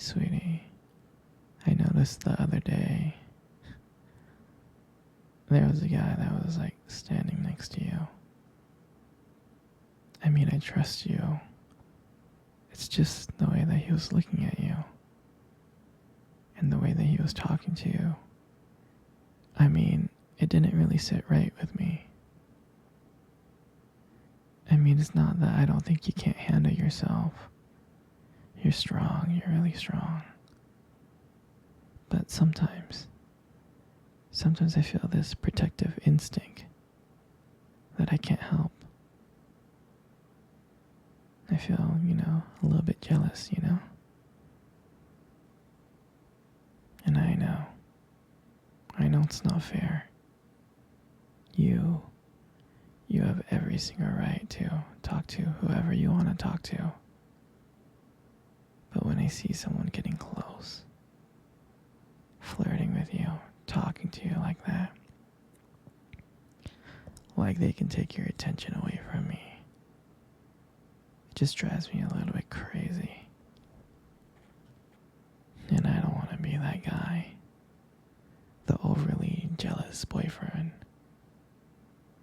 Sweetie, I noticed the other day there was a guy that was like standing next to you. I mean, I trust you. It's just the way that he was looking at you and the way that he was talking to you. I mean, it didn't really sit right with me. I mean, it's not that I don't think you can't handle yourself. You're strong, you're really strong. But sometimes I feel this protective instinct that I can't help. I feel, a little bit jealous, And I know it's not fair. You have every single right to talk to whoever you want to talk to. But when I see someone getting close, flirting with you, talking to you like that, like they can take your attention away from me, it just drives me a little bit crazy. And I don't want to be that guy, the overly jealous boyfriend.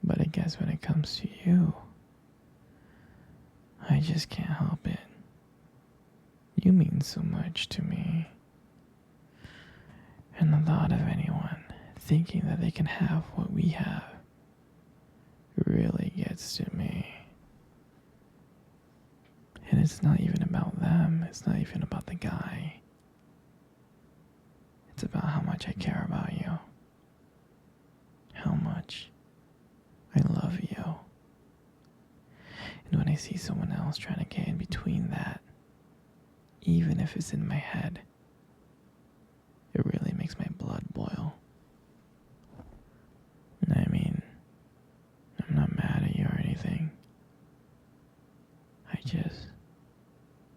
But I guess when it comes to you, I just can't help it. You mean so much to me. And the thought of anyone thinking that they can have what we have really gets to me. And it's not even about them. It's not even about the guy. It's about how much I care about you. How much I love you. And when I see someone else trying to get in between that, even if it's in my head, it really makes my blood boil. And I mean, I'm not mad at you or anything.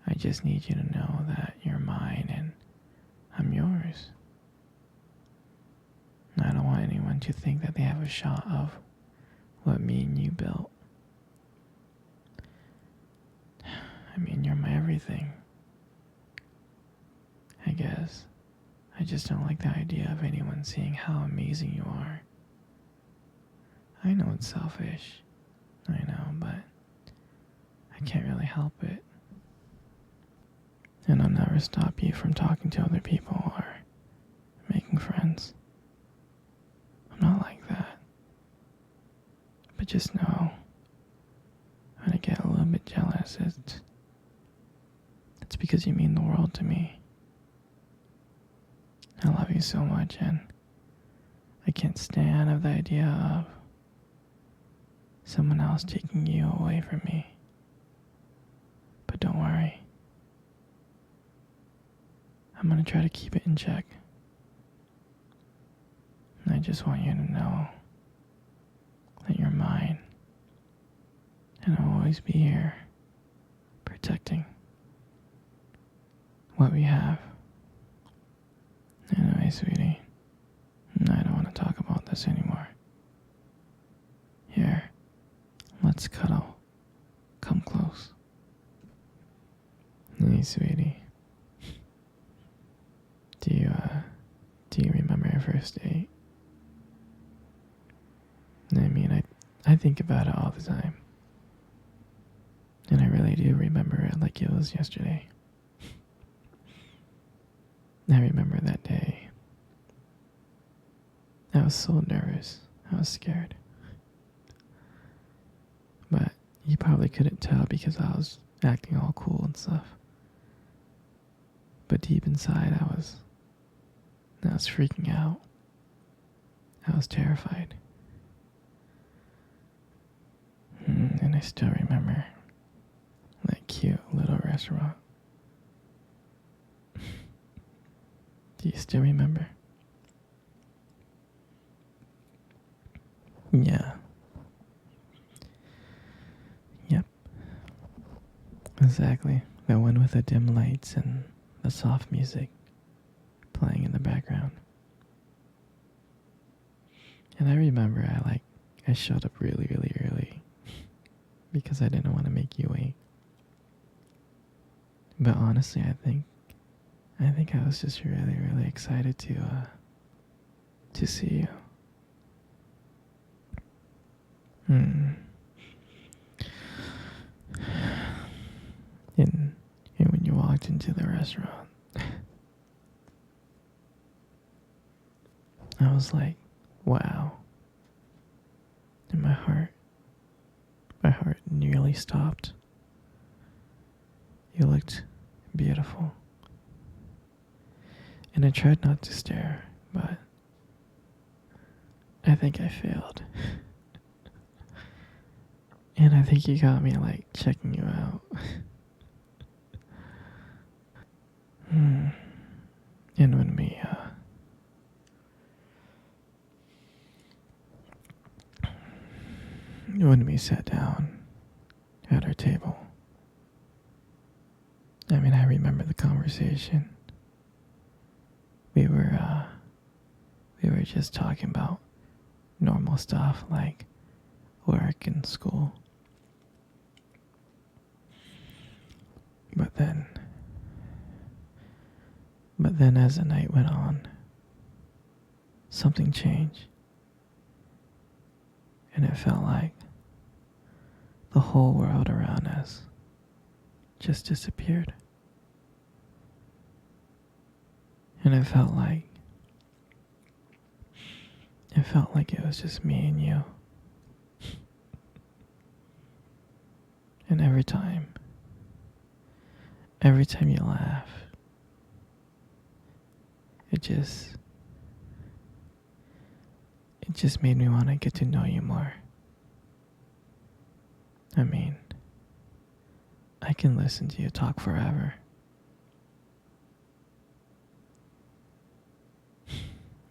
I just need you to know that you're mine and I'm yours. And I don't want anyone to think that they have a shot of what me and you built. I mean, you're my everything. I guess. I just don't like the idea of anyone seeing how amazing you are. I know it's selfish. I know, but I can't really help it. And I'll never stop you from talking to other people or making friends. I'm not like that. But just know, when I get a little bit jealous, it's because you mean the world to me. I love you so much, and I can't stand of the idea of someone else taking you away from me. But don't worry. I'm gonna try to keep it in check. And I just want you to know that you're mine. And I'll always be here, protecting what we have. Anyway, sweetie, I don't want to talk about this anymore. Here, let's cuddle. Come close. Hey, sweetie. Do you remember our first date? I mean, I think about it all the time. And I really do remember it like it was yesterday. I remember that day. I was so nervous. I was scared. But you probably couldn't tell because I was acting all cool and stuff. But deep inside, I was freaking out. I was terrified. And I still remember that cute little restaurant. Do you still remember? Yeah. Yep. Exactly. That one with the dim lights and the soft music playing in the background. And I remember I showed up really, really early because I didn't want to make you wait. But honestly, I think I think I was just really, really excited to see you. Hmm. And when you walked into the restaurant, I was like, wow. And my heart nearly stopped. You looked beautiful. And I tried not to stare, but I think I failed. And I think you got me like checking you out. Hmm. And when we sat down at our table, I mean, I remember the conversation. We were just talking about normal stuff like work and school. But then as the night went on, something changed. And it felt like the whole world around us just disappeared. And it felt like it was just me and you. And every time you laugh, it just made me want to get to know you more. I mean, I can listen to you talk forever.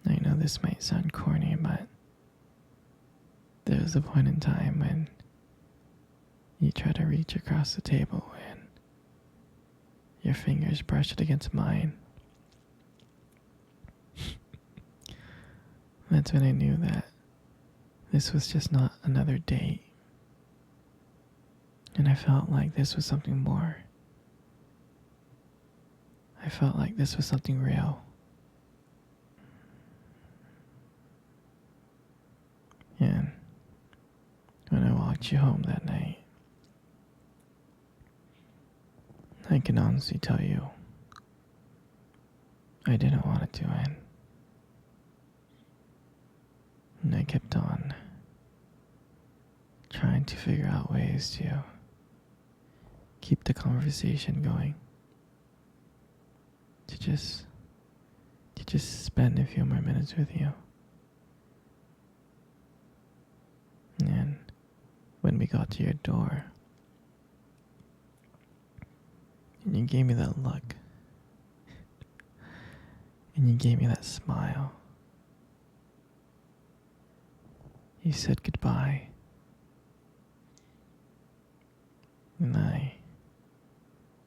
I know this might sound corny, but there was a point in time when you tried to reach across the table and your fingers brushed against mine. That's when I knew that this was just not another date. And I felt like this was something more. I felt like this was something real. And when I walked you home that night, I can honestly tell you, I didn't want it to end. And I kept on trying to figure out ways to keep the conversation going. To just spend a few more minutes with you. And when we got to your door, and you gave me that look, and you gave me that smile, you said goodbye.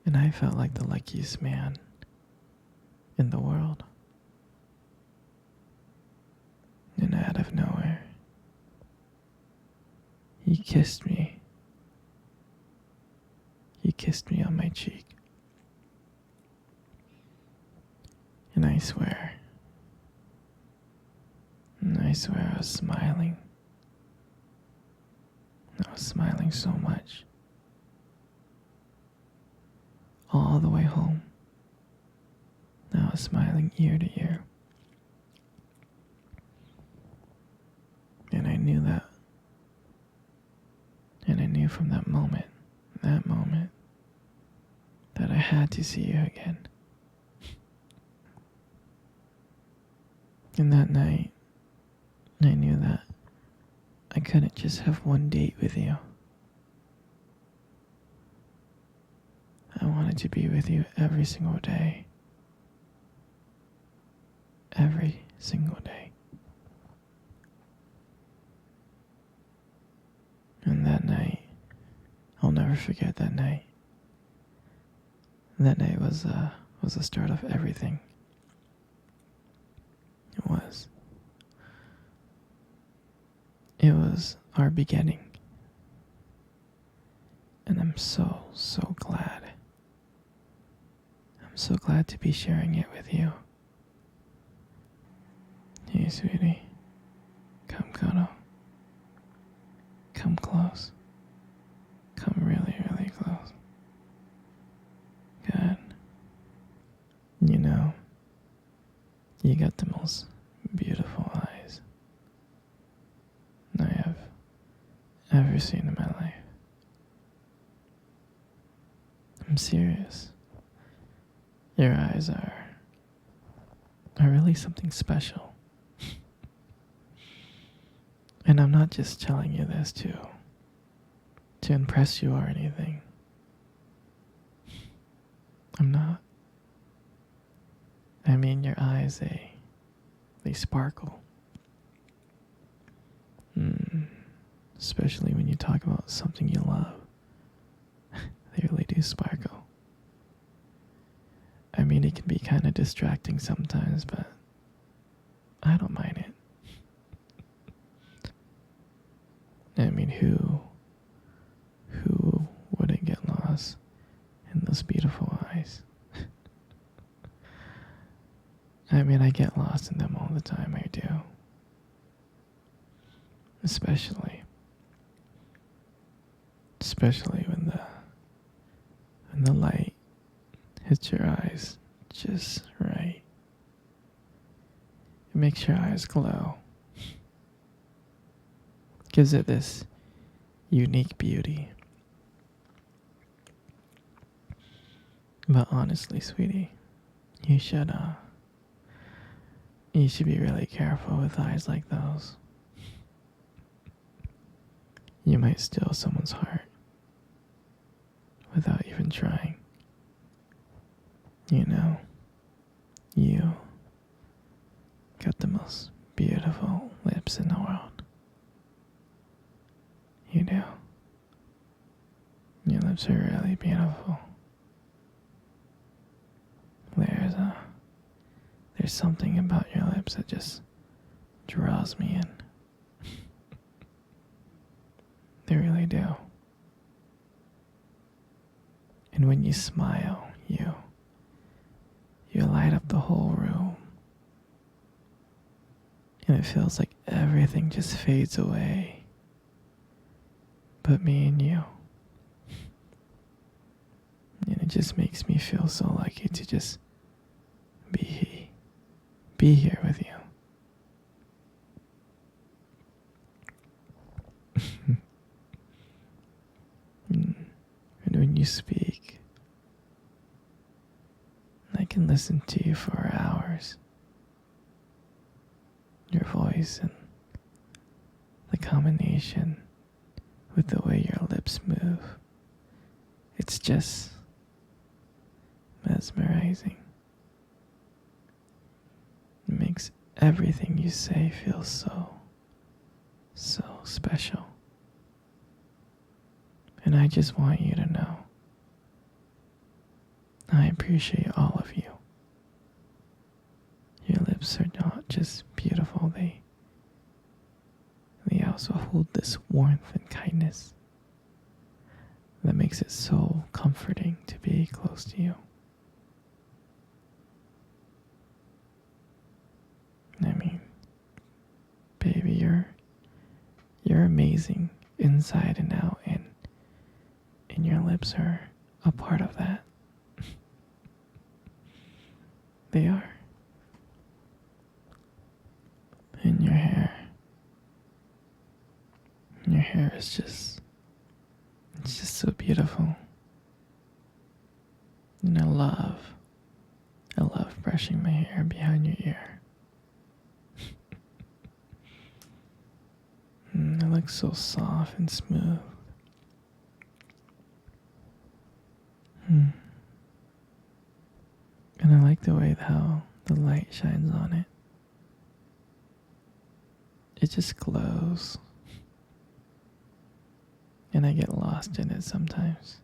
And I felt like the luckiest man in the world. And out of nowhere, he kissed me. He kissed me on my cheek. And I swear I was smiling. I was smiling so much. All the way home, I was smiling ear to ear. And I knew that. And I knew from that moment, that I had to see you again. And that night, I knew that I couldn't just have one date with you. I wanted to be with you every single day. Every single day. And that night, I'll never forget that night. That night was the start of everything. It was. It was our beginning. And I'm so glad. I'm I'm so glad to be sharing it with you. Hey, sweetie. Come cuddle. Come close. Come really, really close. Good. You know, you got the most beautiful eyes I have ever seen in my life. I'm serious. Your eyes are really something special. And I'm not just telling you this to impress you or anything. I'm not. I mean, your eyes, they sparkle. Especially when you talk about something you love. They really do sparkle. I mean, it can be kind of distracting sometimes, but I don't mind it. I mean, who wouldn't get lost in those beautiful eyes? I mean, I get lost in them all the time, I do. Especially when the light hits your eyes just right. It makes your eyes glow. Gives it this unique beauty. But honestly, sweetie, you should be really careful with eyes like those. You might steal someone's heart without even trying. You know, you got the most beautiful lips in the world. You do. Your lips are really beautiful. There's something about your lips that just draws me in. They really do. And when you smile, you light up the whole room. And it feels like everything just fades away. But me and you. And it just makes me feel so lucky to just be here with you. And when you speak, I can listen to you for hours. Your voice and the combination with the way your lips move. It's just mesmerizing. It makes everything you say feel so special. And I just want you to know I appreciate all of you. Your lips are not just beautiful, they also hold this warmth and kindness that makes it so comforting to be close to you. I mean, baby, you're amazing inside and out, and your lips are a part of that. They are. And your hair is just, it's just so beautiful. And I love brushing my hair behind your ear. It looks so soft and smooth. And I like the way how the light shines on it. It just glows. And I get lost in it sometimes.